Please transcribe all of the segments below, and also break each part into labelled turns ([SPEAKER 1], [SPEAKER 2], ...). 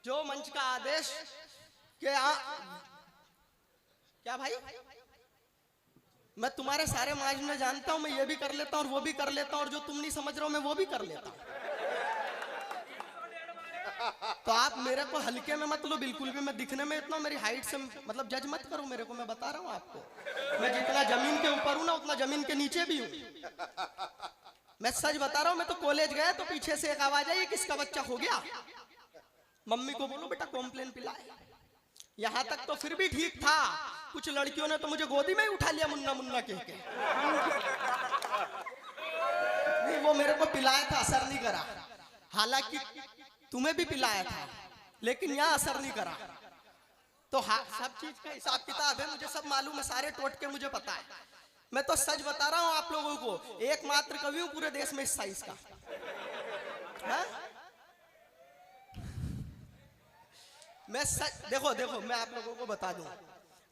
[SPEAKER 1] जो मंच का आदेश के क्या भाई, मैं तुम्हारे सारे माजने जानता हूं, मैं ये भी कर लेता हूं और वो भी कर लेता हूं, और जो तुम नहीं समझ रहे हो मैं वो भी कर लेता हूं। तो आप मेरे को हल्के में मत लो बिल्कुल भी। मैं दिखने में इतना, मेरी हाइट से मतलब जज मत करो मेरे को। मैं बता रहा हूं आपको, मैं जितना जमीन के ऊपर हूं ना उतना जमीन के नीचे भी हूं। मैं सच बता रहा हूं। मैं तो कॉलेज गया तो पीछे से एक आवाज आई, किसका बच्चा हो गया, मम्मी को बोलो बेटा कॉम्प्लेन पिलाए। यहां तक तो फिर भी ठीक था, कुछ लड़कियों ने तो मुझे गोदी में ही उठा लिया मुन्ना मुन्ना कह के। नहीं, वो मेरे को पिलाया था, असर नहीं करा। हालांकि तुम्हें भी पिलाया था, लेकिन यहाँ असर नहीं करा। तो हाँ, सब चीज का हिसाब किताब है, मुझे सब मालूम है, सारे टोटके मुझे पता है। मैं तो सच बता रहा हूँ आप लोगों को, एकमात्र कवि हूँ पूरे देश में इस साइज का। है? मैं सच, देखो देखो मैं आप लोगों को बता दूं,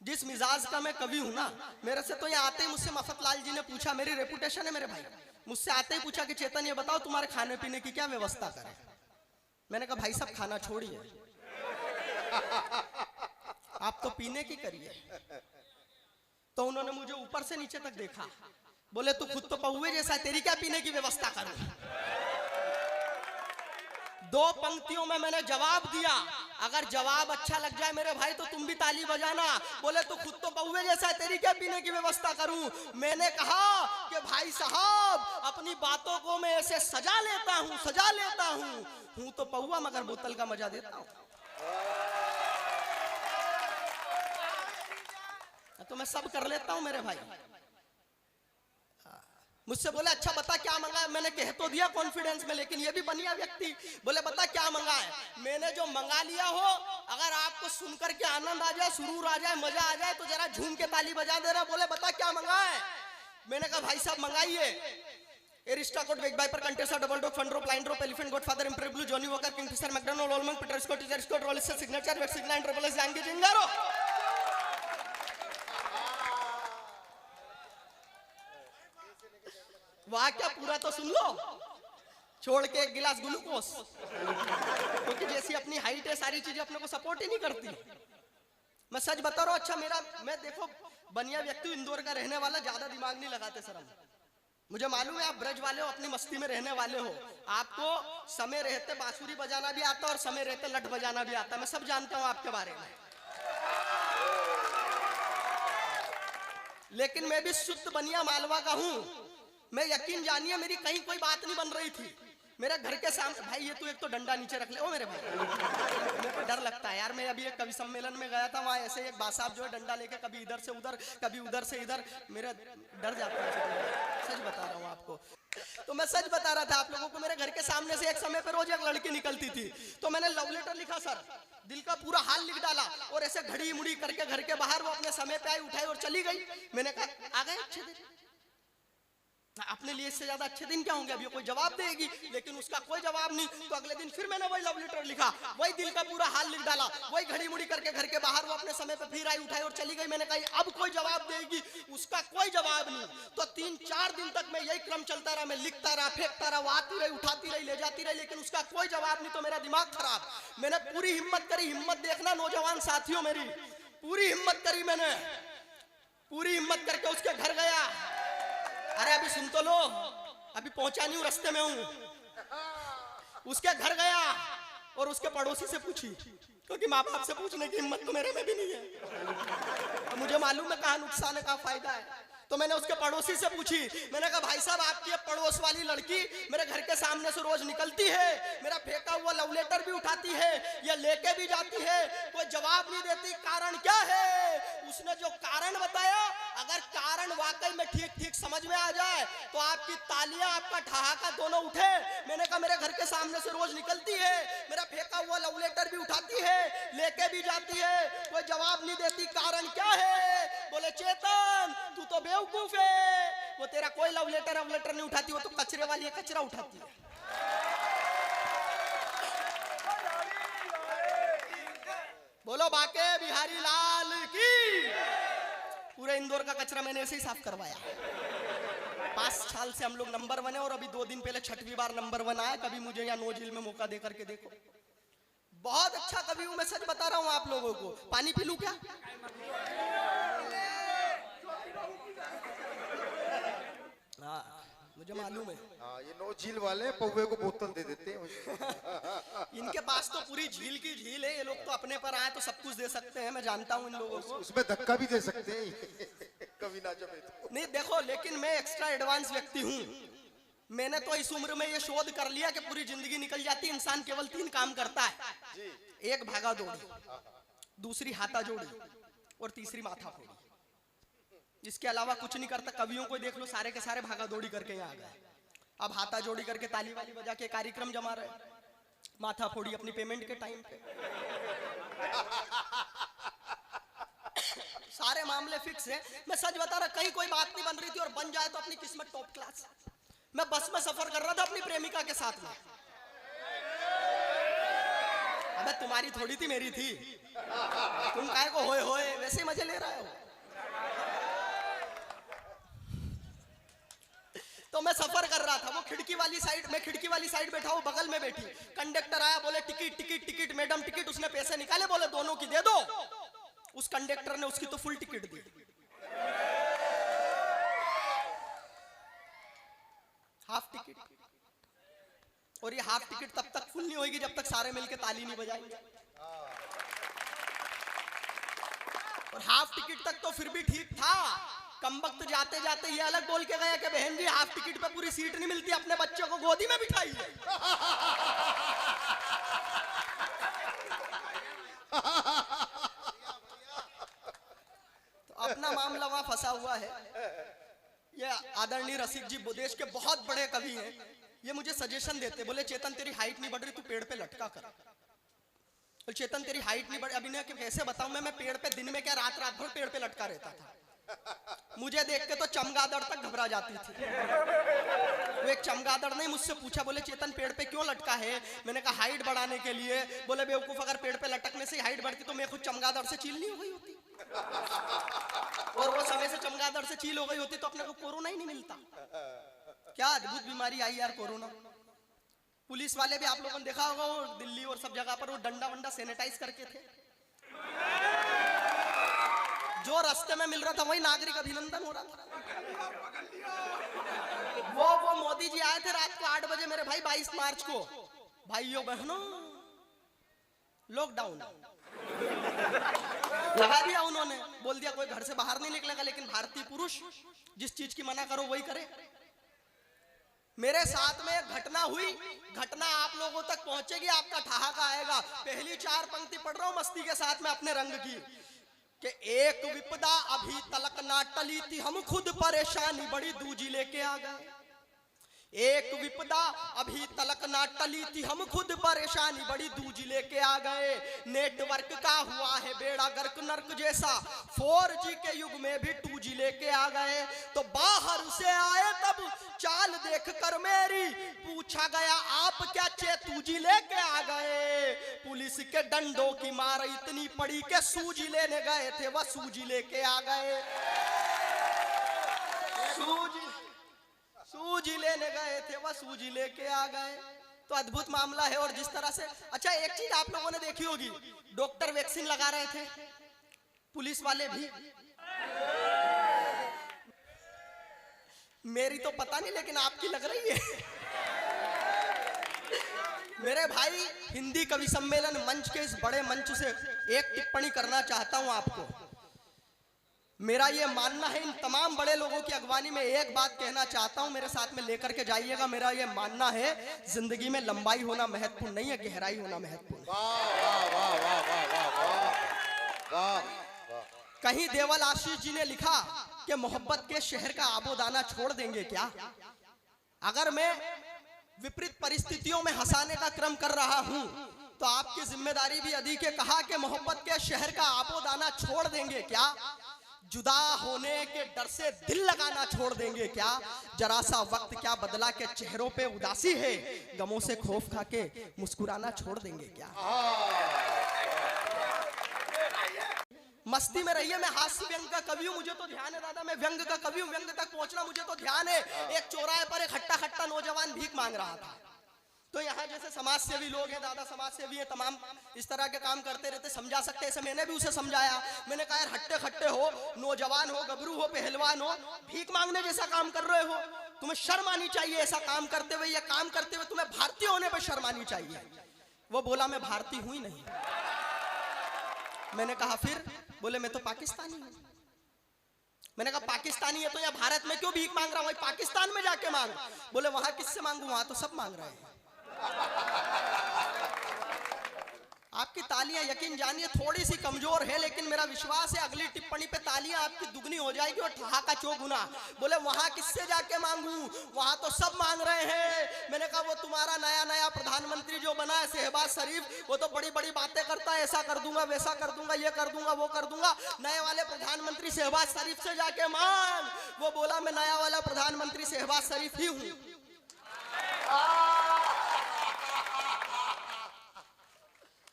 [SPEAKER 1] जिस मिजाज का मैं कवि हूं ना, मेरे से तो यहाँ आते ही मुझसे मफत लाल जी ने पूछा, मेरी रेपुटेशन है मेरे भाई, मुझसे आते ही पूछा कि चेतन ये बताओ तुम्हारे खाने पीने की क्या व्यवस्था करें। मैंने कहा भाई साहब खाना छोड़िए, आप तो पीने की करिए। तो उन्होंने मुझे ऊपर से नीचे तक देखा, बोले तू खुद तो पहुए जैसा, तेरी क्या पीने की व्यवस्था करूं। दो पंक्तियों में मैंने जवाब दिया, अगर जवाब अच्छा लग जाए मेरे भाई तो तुम भी ताली बजाना। बोले तू खुद तो पहुए जैसा है, तेरी क्या पीने की व्यवस्था करूं। मैंने कहा कि भाई साहब अपनी बातों को मैं ऐसे सजा लेता हूं तो पहुआ मगर बोतल का मजा देता हूं। तो मैं सब कर लेता हूं मेरे भाई। मुझसे बोले अच्छा बता क्या मंगाया, मैंने कह तो दिया कॉन्फिडेंस में, लेकिन ये भी बनिया व्यक्ति। बोले बता क्या मंगाए। मैंने जो मंगा लिया हो, अगर आपको सुनकर के आनंद आ जाए, सुरूर आ जाए, मजा आ जाए तो जरा झूम के ताली बजा देना। बोले बता क्या मंगाए। मैंने कहा भाई साहब मंगाइए Aristocrat, Bagpiper, Contessa, Double Dog, फंड्रो, Plain Drop, Elephant, Godfather, Imperial Blue, Johnnie Walker, Kingfisher, McDonald, ओलमंग, पीटर स्कॉट, टीचर स्कॉट, रॉलिस, सिग्नेचर, वेट सिग्नल, ट्रिपल एस, यांगी, जिंगारो। वाह क्या, पूरा तो सुन लो, छोड़ के एक गिलास ग्लूकोस, क्योंकि जैसी अपनी हाइट है सारी चीजें अपने को सपोर्ट ही नहीं करती। मैं सच बता रहा हूँ। अच्छा मैं देखो बनिया व्यक्ति, इंदौर का रहने वाला, ज्यादा दिमाग नहीं लगाते सर हम। मुझे मालूम है आप ब्रज वाले हो, अपनी मस्ती में रहने वाले हो, आपको समय रहते बांसुरी बजाना भी आता और समय रहते लठ बजाना भी आता। मैं सब जानता हूँ आपके बारे में, लेकिन मैं भी शुद्ध बनिया मालवा का हूँ। मैं यकीन जानिए मेरी कहीं कोई बात नहीं बन रही थी। मेरे घर के सामने, भाई ये तू एक तो डंडा नीचे रख ले ओ मेरे भाई, मेरे को डर लगता है यार। मैं अभी एक कवि सम्मेलन में गया था, वहाँ ऐसे एक बासाब जो है डंडा लेके कभी इधर से उधर, कभी उधर से इधर, मेरा डर जाता है। सच बता रहा हूँ आपको। तो मैं सच बता रहा था आप लोगों को, मेरे घर के सामने से एक समय पे रोज एक लड़की निकलती थी, तो मैंने लव लेटर लिखा सर, दिल का पूरा हाल लिख डाला, और ऐसे घड़ी मुड़ी करके घर के बाहर वो अपने समय पे आई, उठाई और चली गई। मैंने कहा आ गए अच्छे दिन, अपने लिए इससे ज्यादा अच्छे दिन क्या होंगे। अभी कोई जवाब देगी, लेकिन उसका कोई जवाब नहीं। तो अगले दिन फिर मैंने वही लव लेटर लिखा, वही दिल का पूरा हाल लिख डाला, वही घड़ी मुड़ी करके घर के बाहर वो अपने समय पे फिर आई, उठाई और चली गई। मैंने कहा अब कोई जवाब देगी, उसका कोई जवाब नहीं। तो 3-4 दिन तक मैं यही क्रम चलता रहा, मैं लिखता रहा, फेंकता रहा, वो आती रही, उठाती रही, ले जाती रही, लेकिन उसका कोई जवाब नहीं। तो मेरा दिमाग खराब, मैंने पूरी हिम्मत करी, हिम्मत देखना नौजवान साथियों, मेरी पूरी हिम्मत करी मैंने, पूरी हिम्मत करके उसके घर गया। अरे अभी सुन तो लो, अभी पहुंचा नहीं हूं, रास्ते में हूं। उसके घर गया और उसके पड़ोसी से पूछी, क्योंकि माँ बाप से पूछने की हिम्मत तो मेरे में भी नहीं है, तो मुझे मालूम है कहाँ नुकसान है कहाँ फायदा है। तो मैंने उसके पड़ोसी से पूछी, मैंने कहा भाई साहब आपकी ये पड़ोस वाली लड़की मेरे घर के सामने से रोज निकलती है, मेरा फेंका हुआ लव लेटर भी उठाती है, ये लेके भी जाती है, कोई जवाब नहीं देती, कारण क्या है। उसने जो कारण बताया, अगर कारण वाकई में ठीक ठीक समझ में आ जाए तो आपकी तालियां, आपका ठहाका दोनों उठे। मैंने कहा मेरे घर के सामने से रोज निकलती है, मेरा फेंका हुआ लव लेटर भी उठाती है, लेके भी जाती है, कोई जवाब नहीं देती, कारण क्या है। बोले चेतन तू तो बेवकूफ है, वो तेरा कोई लव लेटर नहीं उठाती, वो तो कचरे वाली है, कचरा उठाती है। बोलो बाके बिहारी लाल की। पूरे इंदौर का कचरा मैंने ऐसे ही साफ करवाया। 5 साल से हम लोग नंबर 1 है, और अभी 2 दिन पहले 6वीं बार नंबर 1 आया। कभी मुझे यहाँ नोजिल में मौका दे करके देखो, बहुत अच्छा कवि हूं मैं, सच बता रहा हूं आप लोगों को। पानी पी लूं क्या? हाँ मुझे मालूम है।
[SPEAKER 2] हाँ ये 9 झील वाले पौवे को बोतल दे देते हैं।
[SPEAKER 1] इनके पास तो पूरी झील की झील है, ये लोग तो अपने पर आए तो सब कुछ दे सकते हैं, मैं जानता हूं इन लोगों को।
[SPEAKER 2] उसमें धक्का भी दे सकते हैं कभी ना जमे तो।
[SPEAKER 1] नहीं देखो, लेकिन मैं एक्स्ट्रा एडवांस व्यक्ति हूं। मैंने तो इस उम्र में ये शोध कर लिया कि पूरी जिंदगी निकल जाती, इंसान केवल 3 काम करता है। एक भागा दौड़ी, दूसरी हाथा जोड़ी और तीसरी माथा फोड़ी। इसके अलावा कुछ नहीं करता। कवियों को देख लो, सारे के सारे भागा दौड़ी करके यहाँ आ गए। अब हाथा जोड़ी करके ताली वाली बजा के कार्यक्रम जमा रहे, माथा फोड़ी अपनी पेमेंट के टाइम पे। सारे मामले फिक्स है। मैं सच बता रहा, कहीं कोई बात नहीं बन रही थी और बन जाए तो अपनी किस्मत टॉप क्लास। मैं बस में सफर कर रहा था अपनी प्रेमिका के साथ में। अबे तुम्हारी थोड़ी थी, मेरी थी। तुम काहे को होए होए वैसे मजे ले रहे हो। तो मैं सफर कर रहा था, वो खिड़की वाली साइड, मैं खिड़की वाली साइड बैठा हूँ, बगल में बैठी। कंडक्टर आया, बोले ticket ticket ticket madam ticket. उसने पैसे निकाले, बोले दोनों की दे दो। उस कंडक्टर ने उसकी तो फुल टिकट दी, हाफ टिकट। और ये हाफ टिकट तब तक फुल नहीं होगी जब तक सारे मिलके ताली नहीं बजाएंगे। और हाफ टिकट तक तो फिर भी ठीक था। कमबख्त जाते जाते ये अलग बोल के गया कि बहन जी हाफ टिकट पे पूरी सीट नहीं मिलती, अपने बच्चों को गोदी में बिठाइए। तो अपना मामला वहां फंसा हुआ है। ये आदरणीय रसिक जी देश के बहुत बड़े कवि हैं, ये मुझे सजेशन देते, बोले चेतन तेरी हाइट नहीं बढ़ रही, तू पेड़ पे लटका कर। तो चेतन तेरी हाइट नहीं बढ़, अभी ने कैसे बताऊं मैं पेड़ पे दिन में क्या रात रात भर पेड़ पे लटका रहता था। मुझे देख के तो चमगादड़ तक घबरा जाती थी। वो एक चमगादड़ ने मुझसे पूछा, बोले चेतन पेड़ पे क्यों लटका है? मैंने कहा हाइट बढ़ाने के लिए। बोले बेवकूफ, अगर पेड़ पे लटकने से हाइट बढ़ती तो मैं खुद चमगादड़ से चील नहीं हो गई होती। और वो समय से चमगादड़ से चील हो गई होती तो अपने को कोरोना ही नहीं मिलता। क्या अद्भुत बीमारी आई यार कोरोना। पुलिस वाले भी आप लोगों ने देखा होगा, वो दिल्ली और सब जगह पर वो डंडा वंडा सैनिटाइज करके थे। जो रास्ते में मिल रहा था वही नागरिक अभिनंदन हो रहा था। वो मोदी जी आए थे रात को 8 बजे मेरे भाई 22 मार्च को। भाइयों बहनों लॉकडाउन लगा दिया उन्होंने, बोल दिया कोई घर से बाहर नहीं निकलेगा, लेकिन भारतीय पुरुष जिस चीज की मना करो वही करे। मेरे साथ में एक घटना हुई, घटना आप लोगों तक पहुंचेगी, आपका ठहाका आएगा। पहली 4 पंक्ति पढ़ रहा हूं मस्ती के साथ में अपने रंग की कि एक विपदा अभी तलक ना टली थी, हम खुद परेशानी बड़ी दूजी लेके आ गए। एक विपदा अभी तलक ना टली थी, हम खुद परेशानी बड़ी दूजी लेके आ गए। नेटवर्क का हुआ है बेड़ा गर्क नर्क जैसा, 4G के युग में भी 2G लेके आ गए। तो बाहर से आए तब चाल देख कर मेरी पूछा गया आप क्या चेतूजी लेके आ गए। पुलिस के डंडों की मार इतनी पड़ी के सूजी लेने गए थे, वह सूजी लेके आ गए। सूजी लेने गए थे, वह सूजी लेके आ गए। तो अद्भुत मामला है। और जिस तरह से, अच्छा एक चीज आप लोगों ने देखी होगी, डॉक्टर वैक्सीन लगा रहे थे, पुलिस वाले भी। मेरी तो पता नहीं लेकिन आपकी लग रही है। मेरे भाई हिंदी कवि सम्मेलन मंच के इस बड़े मंच से एक टिप्पणी करना चाहता हूं आपको। मेरा ये मानना है, इन तमाम बड़े लोगों की अगवानी में एक बात कहना चाहता हूं, मेरे साथ में लेकर के जाइएगा। मेरा ये मानना है जिंदगी में लंबाई होना महत्वपूर्ण नहीं है, गहराई होना महत्वपूर्ण है। कहीं देवल आशीष जी ने लिखा कि मोहब्बत के शहर का आबोदाना छोड़ देंगे क्या। अगर मैं विपरीत परिस्थितियों में हंसाने का क्रम कर रहा हूं तो आपकी जिम्मेदारी भी अधिक है। कहा कि मोहब्बत के शहर का आबोदाना छोड़ देंगे क्या, जुदा होने के डर से दिल लगाना छोड़ देंगे क्या। जरा सा वक्त क्या बदला के चेहरों पे उदासी है, गमों से खौफ खा के मुस्कुराना छोड़ देंगे क्या। मस्ती में रहिए, मैं हास्य व्यंग का कवि हूं, मुझे तो ध्यान है दादा, मैं व्यंग का कवि हूं, व्यंग तक पहुंचना मुझे तो ध्यान है। एक चौराहे पर एक हट्टा खट्टा नौजवान भीख मांग रहा था, तो यहाँ जैसे समाज सेवी लोग हैं, दादा समाज सेवी हैं, तमाम इस तरह के काम करते रहते, समझा सकते हैं। ऐसे मैंने भी उसे समझाया। मैंने कहा यार हट्टे खट्टे हो, नौजवान हो, गबरू हो, पहलवान हो, भीख मांगने जैसा काम कर रहे हो, तुम्हें शर्म आनी चाहिए ऐसा काम करते हुए। या काम करते हुए तुम्हें भारतीय होने पर शर्म आनी चाहिए। वो बोला मैं भारतीय हूं ही नहीं। मैंने कहा फिर? बोले मैं तो पाकिस्तानी हूं। मैंने कहा पाकिस्तानी है तो यहाँ भारत में क्यों भीख मांग रहा हूं? पाकिस्तान में जाके मांग। बोले वहां किससे मांगू? वहां तो सब मांग रहे हैं। आपकी तालियां यकीन जानिए थोड़ी सी कमजोर है, लेकिन मेरा विश्वास है अगली टिप्पणी पे तालियां आपकी दुगनी हो जाएगी और ठहाका चौगुना। बोले वहां किससे जाके मांगू? वहां तो सब मांग रहे हैं। मैंने कहा वो तुम्हारा नया नया प्रधानमंत्री जो बना है शहबाज शरीफ, वो तो बड़ी बड़ी बातें करता है, ऐसा कर दूंगा, वैसा कर दूंगा, ये कर दूंगा, वो कर दूंगा। नए वाले प्रधानमंत्री शहबाज शरीफ से जाके मांग। वो बोला मैं नया वाला प्रधानमंत्री शहबाज शरीफ ही हूं।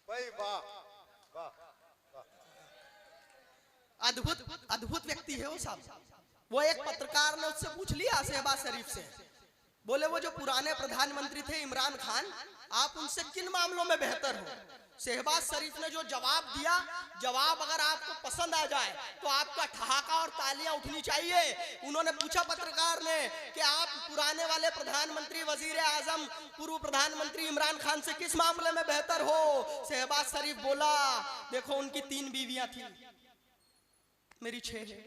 [SPEAKER 2] भाई वाह वाह।
[SPEAKER 1] अद्भुत अद्भुत व्यक्ति है वो साहब। वो एक पत्रकार ने उससे पूछ लिया शहबाज शरीफ से, बोले वो जो पुराने प्रधानमंत्री थे इमरान खान, आप उनसे किन मामलों में बेहतर हो? शहबाज शरीफ ने जो जवाब दिया, जवाब अगर आपको पसंद आ जाए तो आपका ठहाका और तालियां उठनी चाहिए। उन्होंने पूछा पत्रकार ने कि आप पुराने वाले प्रधानमंत्री वजीर आजम पूर्व प्रधानमंत्री इमरान खान से किस मामले में बेहतर हो? शहबाज शरीफ बोला देखो उनकी 3 बीवियां थी, मेरी 6 है।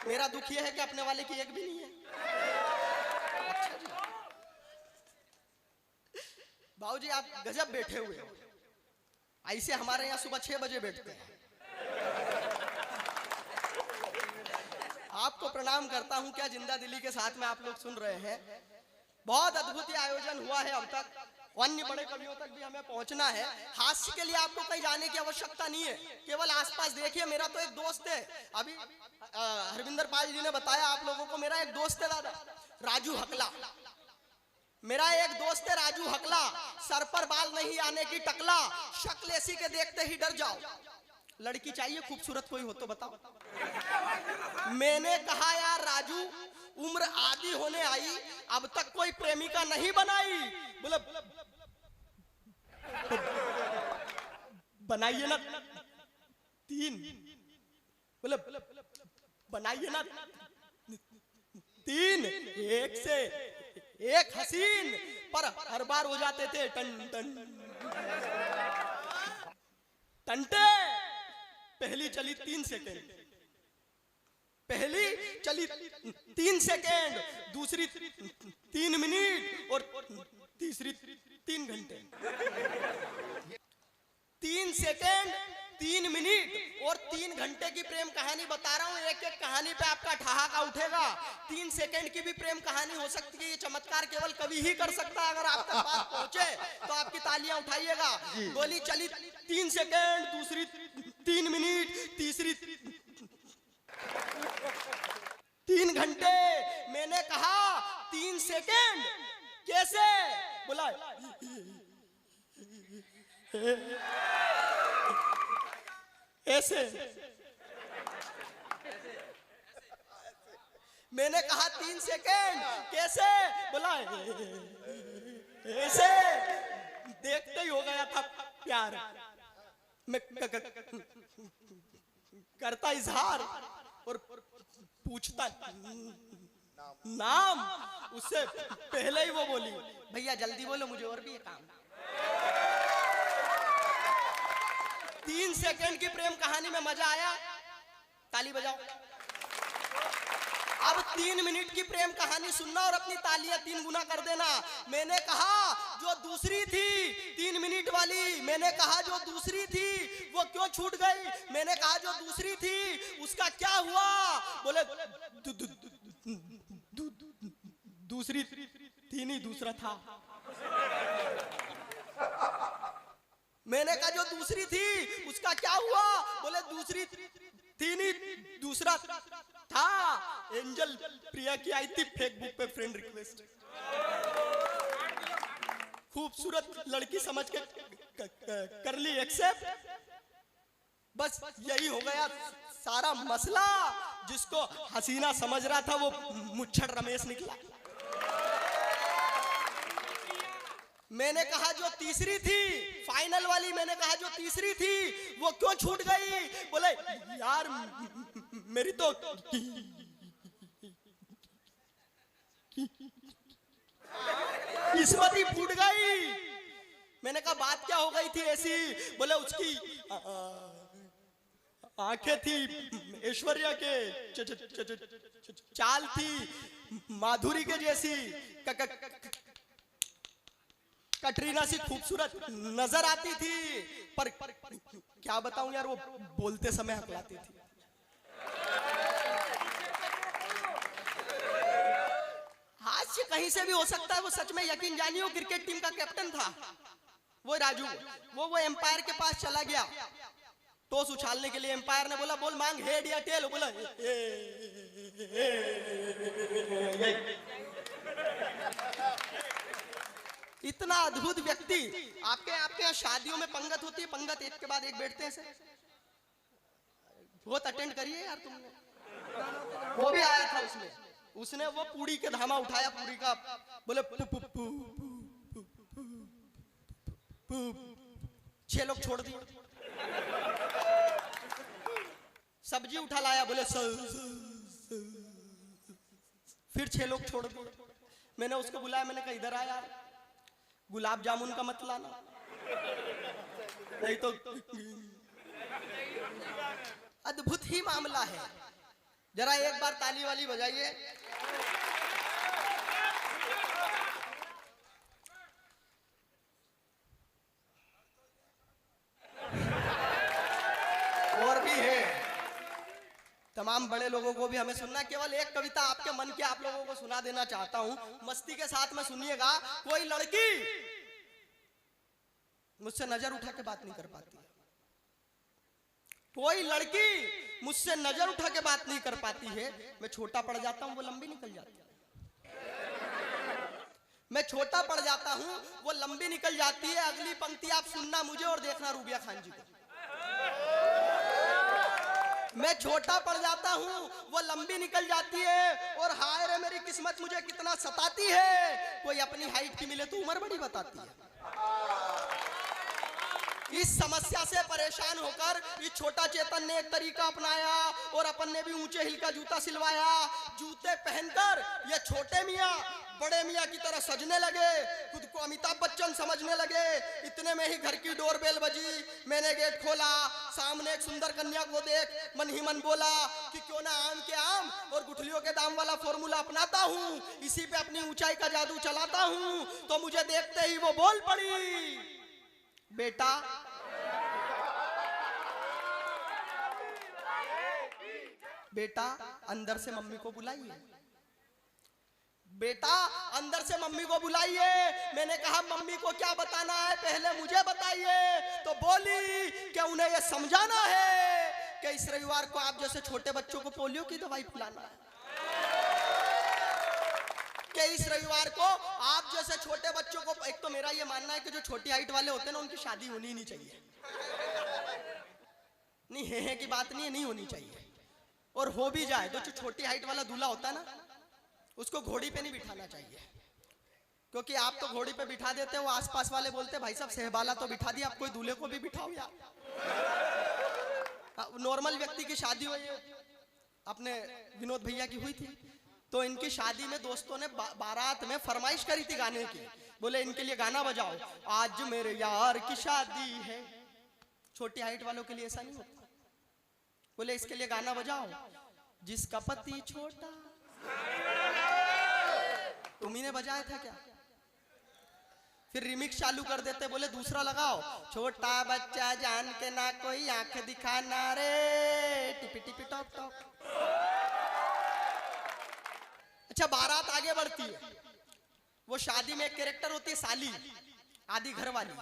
[SPEAKER 1] मेरा दुख यह है कि अपने वाले की एक भी नहीं है। बाबूजी आप गजब बैठे हुए हो। ऐसे हमारे यहाँ सुबह 6 बजे बैठते हैं। आपको प्रणाम करता हूं। क्या जिंदा दिली के साथ में आप लोग सुन रहे हैं। बहुत अद्भुत आयोजन हुआ है अब तक। अन्य बड़े कवियों तक भी हमें पहुंचना है। हास्य के लिए आपको कहीं जाने की आवश्यकता नहीं है, केवल आसपास देखिए। मेरा तो एक दोस्त है, अभी हरविंदर पाल जी ने बताया आप लोगों को, मेरा एक दोस्त है दादा राजू हकला। मेरा एक दोस्त है राजू हकला, सर पर बाल नहीं आने की टकला, शक्ल ऐसी के देखते ही डर जाओ। लड़की चाहिए खूबसूरत कोई हो तो बताओ। मैंने कहा यार राजू उम्र आधी होने आई, अब तक कोई प्रेमिका नहीं बनाई। बोले बनाइए ना 3। बोले बनाइए ना 3। एक से एक हसीन, पर हर बार हो जाते थे टन टन टंटे। पहली चली 3 सेकेंड, पहली चली 3 सेकेंड, दूसरी 3 मिनट और तीसरी 3 घंटे। 3 सेकेंड, 3 मिनट और 3 घंटे की प्रेम कहानी बता रहा हूं। एक एक कहानी पे आपका ठहाका उठेगा। 3 सेकेंड की भी प्रेम कहानी हो सकती है। ये चमत्कार केवल कवि ही कर सकता है। अगर आप तक बात पहुंचे तो आपकी तालियां उठाइएगा। गोली चली 3 सेकेंड, दूसरी 3 मिनट, तीसरी 3 घंटे। मैंने कहा 3 सेकेंड कैसे? बोला ऐसे। मैंने कहा 3 सेकेंड कैसे? बोला ऐसे। देखते ही हो गया था प्यार। मैं करता इजहार और पूछता नाम। उससे पहले ही वो बोली भैया जल्दी बोलो मुझे और भी ये काम। 3 सेकेंड की प्रेम कहानी में मजा आया? ताली बजाओ। अब 3 मिनट की प्रेम कहानी सुनना और अपनी तालियां 3 गुना कर देना। मैंने कहा जो दूसरी थी 3 मिनट वाली, मैंने कहा जो दूसरी थी वो क्यों छूट गई? मैंने कहा जो दूसरी थी उसका क्या हुआ? बोले दूसरी थी नहीं, दूसरा था। मैंने कहा जो दूसरी थी उसका क्या हुआ? बोले दूसरी थी नहीं, दूसरा था। एंजल प्रिया की आई थी फेसबुक पे फ्रेंड रिक्वेस्ट। खूबसूरत लड़की समझ के कर ली एक्सेप्ट। बस यही हो गया सारा मसला। जिसको हसीना समझ रहा था वो मुच्छड़ रमेश निकला। मैंने कहा जो तीसरी थी, फाइनल वाली, मैंने कहा जो तीसरी थी वो क्यों छूट गई? बोले यार मेरी तो किस्मत ही फूट गई। मैंने कहा बात क्या हो गई थी ऐसी? बोले उसकी आंखें थी ऐश्वर्या के चाल थी माधुरी के जैसी, कटरीना सी खूबसूरत नजर आती थी, पर क्या बताऊं यार, वो बोलते समय हकलाती थी। हास्य कहीं से भी हो सकता है, वो सच में यकीन जानिए वो क्रिकेट टीम का कैप्टन था, वो राजू। वो एम्पायर के पास चला गया टॉस उछालने के लिए। एम्पायर ने बोला बोल मांग हेड या टेल, बोला इतना अद्भुत व्यक्ति। आपके यहाँ शादियों में पंगत होती है, पंगत एक के बाद एक बैठते हैं सर, बहुत अटेंड करिए यार तुमने। वो भी आया था उसने वो पूरी के धामा उठाया, पूरी का, बोले पू पू पू पू पू, 6 लोग छोड़ दिए। सब्जी उठा लाया, बोले फिर 6 लोग छोड़ दिए। मैंने उसको बुलाया, मैंने कहा इधर आ यार, गुलाब जामुन का मत लाना, नहीं तो। अद्भुत ही मामला है। जरा एक बार ताली वाली बजाइए। और भी है, तमाम बड़े लोगों को भी हमें सुनना। केवल एक कविता आपके मन की आप लोगों को सुना देना चाहता हूं, मस्ती के साथ में सुनिएगा। कोई लड़की मुझसे नजर उठा के बात नहीं कर पाती, कोई लड़की मुझसे नजर उठा के बात नहीं कर पाती है। मैं छोटा पड़ जाता हूं, वो लंबी निकल जाती है। मैं छोटा पड़ जाता हूं, वो लंबी निकल जाती है। अगली पंक्ति आप सुनना मुझे और देखना रूबिया खान जी को। मैं छोटा पड़ जाता हूं, वो लंबी निकल जाती है, और हाय रे मेरी किस्मत मुझे कितना सताती है। कोई अपनी हाइट की मिले तो उम्र बड़ी बताती है। इस समस्या से परेशान होकर इस छोटा चेतन ने एक तरीका अपनाया, और अपन ने भी ऊंचे हिल का जूता सिलवाया। जूते पहनकर ये छोटे मियाँ बड़े मियाँ की तरह सजने लगे, खुद को अमिताभ बच्चन समझने लगे। इतने में ही घर की डोरबेल बजी, मैंने गेट खोला, सामने एक सुंदर कन्या को देख मन ही मन बोला कि क्यों ना आम के आम और गुठलियों के दाम वाला फॉर्मूला अपनाता हूँ, इसी पे अपनी ऊंचाई का जादू चलाता हूँ। तो मुझे देखते ही वो बोल पड़ी, बेटा बेटा अंदर से मम्मी को बुलाइए, बेटा अंदर से मम्मी को बुलाइए। मैंने कहा मम्मी को क्या बताना है, पहले मुझे बताइए। तो बोली कि उन्हें यह समझाना है कि इस रविवार को आप जैसे छोटे बच्चों को पोलियो की दवाई पिलाना है, कि इस रविवार को आप जैसे छोटे बच्चों को, एक तो मेरा ये मानना है कि जो छोटी हाइट वाले होते हैं ना उनकी शादी होनी ही नहीं चाहिए। नहीं है की बात नहीं है, नहीं होनी चाहिए। और हो भी जाए तो जो छोटी हाइट वाला दूल्हा होता है ना, उसको घोड़ी पे नहीं बिठाना चाहिए, क्योंकि आप तो घोड़ी पे बिठा देते हो, आसपास वाले बोलते भाई साहब सहबाला तो बिठा दिया, आप कोई दूल्हे को भी बिठाओ यार। नॉर्मल व्यक्ति की शादी हुई, अपने विनोद भैया की हुई थी, तो इनकी शादी में दोस्तों ने बारात में फरमाइश करी थी गाने की। बोले इनके लिए गाना बजाओ, आज मेरे यार की शादी है। छोटी हाइट वालों के लिए ऐसा नहीं होता। बोले इसके लिए गाना बजाओ, जिसका पति छोटा। तुम्ही ने बजाया था क्या? फिर रिमिक्स चालू कर देते, बोले दूसरा लगाओ, छोटा बच्चा जान के ना कोई आंख दिखाना रे, टिपी टिपी टॉप टॉप। अच्छा बारात आगे बढ़ती है, वो शादी में एक कैरेक्टर होती है साली, आधी घर वाली,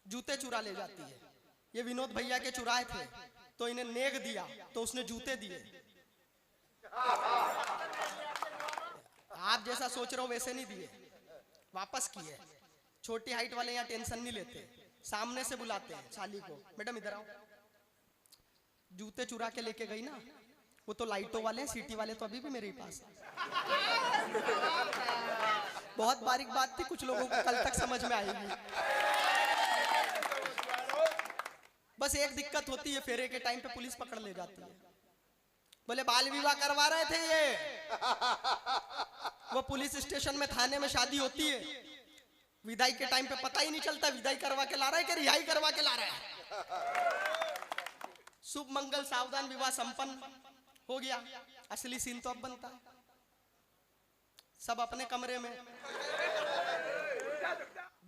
[SPEAKER 1] जूते चुरा ले जाती है। ये विनोद भैया के चुराए थे, तो इन्हें नेग दिया, तो उसने जूते दिए। आप जैसा सोच रहे हो वैसे नहीं दिए, वापस किए। छोटी हाइट वाले यहाँ टेंशन नहीं लेते, सामने से बुलाते हैं साली को, मैडम इधर आओ। जूते चुरा के लेके गई ना, वो तो लाइटों वाले, सिटी वाले तो अभी भी मेरे पास। बहुत बारीक बात थी, कुछ लोगों को कल तक समझ में आएगी। बस एक दिक्कत होती है, फेरे के टाइम पे पुलिस पकड़ ले जाती है। बोले बाल विवाह करवा रहे थे ये, वो पुलिस स्टेशन में थाने में शादी होती है, विदाई के टाइम पे पता ही नहीं चलता विदाई करवा के ला रहा है कि रिहाई करवा के ला रहा है। शुभ मंगल सावधान विवाह संपन्न हो गया, असली सीन तो अब बनता है। सब अपने कमरे में,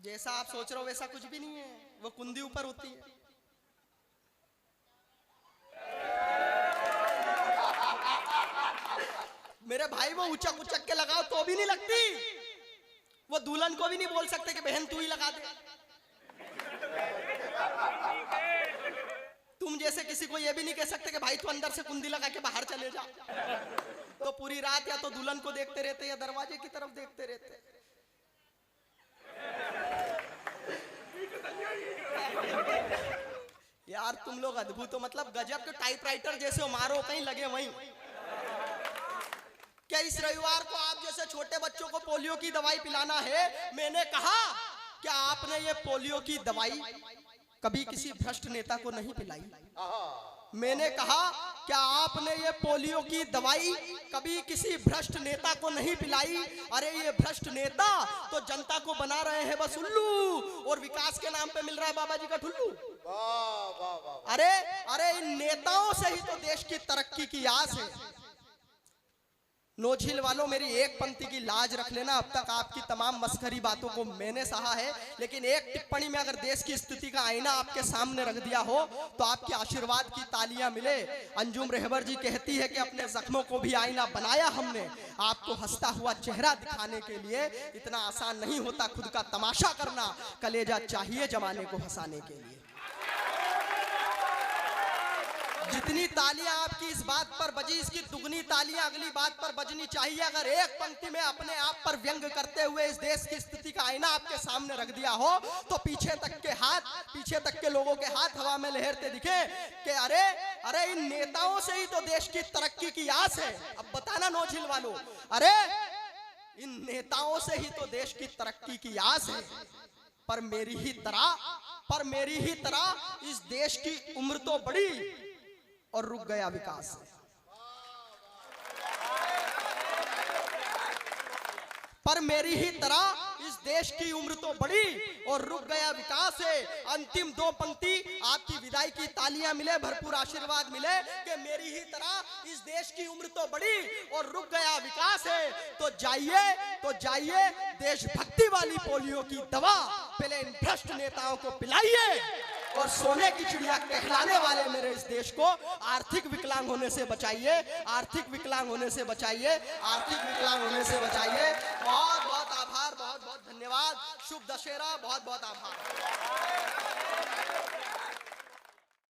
[SPEAKER 1] जैसा आप सोच रहे हो वैसा कुछ भी नहीं है, वो कुंदी ऊपर होती है। मेरे भाई वो उचक उचक के लगाओ तो भी नहीं लगती, वो दुल्हन को भी नहीं बोल सकते कि बहन तू ही लगा दे। तुम जैसे किसी को ये भी नहीं कह सकते कि भाई तू अंदर से कुंडी लगा के बाहर चले जा। तो पूरी रात या तो दुल्हन को देखते रहते या दरवाजे की तरफ देखते रहते। यार तुम लोग अद्भुत हो, मतलब गजब के टाइपराइटर जैसे हो, मारो कहीं लगे वहीं। क्या इस रविवार को आप जैसे छोटे बच्चों को पोलियो की दवाई पिलाना है? मैंने कहा क्या आपने ये पोलियो की दवाई कभी किसी भ्रष्ट नेता को नहीं पिलाई? मैंने कहा क्या आपने ये पोलियो की दवाई कभी किसी भ्रष्ट नेता को नहीं पिलाई? अरे ये भ्रष्ट नेता तो जनता को बना रहे हैं बस उल्लू, और विकास के नाम पे मिल रहा है बाबा जी का ठुल्लू। अरे अरे इन नेताओं से ही तो देश की तरक्की की आस है। नोझिल वालों, मेरी एक पंक्ति की लाज रख लेना। अब तक आपकी तमाम मस्खरी बातों को मैंने सहा है, लेकिन एक टिप्पणी में अगर देश की स्थिति का आईना आपके सामने रख दिया हो तो आपके आशीर्वाद की तालियां मिले। अंजुम रहबर जी कहती है कि अपने जख्मों को भी आईना बनाया हमने, आपको हंसता हुआ चेहरा दिखाने के लिए। इतना आसान नहीं होता खुद का तमाशा करना, कलेजा चाहिए जमाने को हंसाने के लिए। जितनी तालियां आपकी इस बात पर बजी, इसकी दुगनी तालियां अगली बात पर बजनी चाहिए। अगर एक पंक्ति में अपने आप पर व्यंग करते हुए इस देश की स्थिति का आईना आपके सामने रख दिया हो तो पीछे तक के हाथ, पीछे तक के लोगों के हाथ हवा में लहरते दिखे कि अरे अरे इन नेताओं से ही तो देश की तरक्की की आस है। अब बताना नोझिल वालों, अरे इन नेताओं से ही तो देश की तरक्की की आस है। पर मेरी ही तरह इस देश की उम्र तो बड़ी और रुक गया विकास। पर मेरी ही तरह इस देश की उम्र तो बड़ी और रुक गया विकास है। अंतिम दो पंक्ति आपकी विदाई की तालियां मिले, भरपूर आशीर्वाद मिले कि मेरी ही तरह इस देश की उम्र तो बड़ी और रुक गया विकास है। तो जाइए देशभक्ति वाली पोलियो की दवा पहले इन भ्रष्ट नेताओं को पिलाइए और सोने की चिड़िया कहलाने वाले मेरे इस देश को आर्थिक विकलांग होने से बचाइए, आर्थिक विकलांग होने से बचाइए, आर्थिक विकलांग होने से बचाइए। बहुत बहुत आभार, बहुत बहुत धन्यवाद। शुभ दशहरा, बहुत बहुत आभार।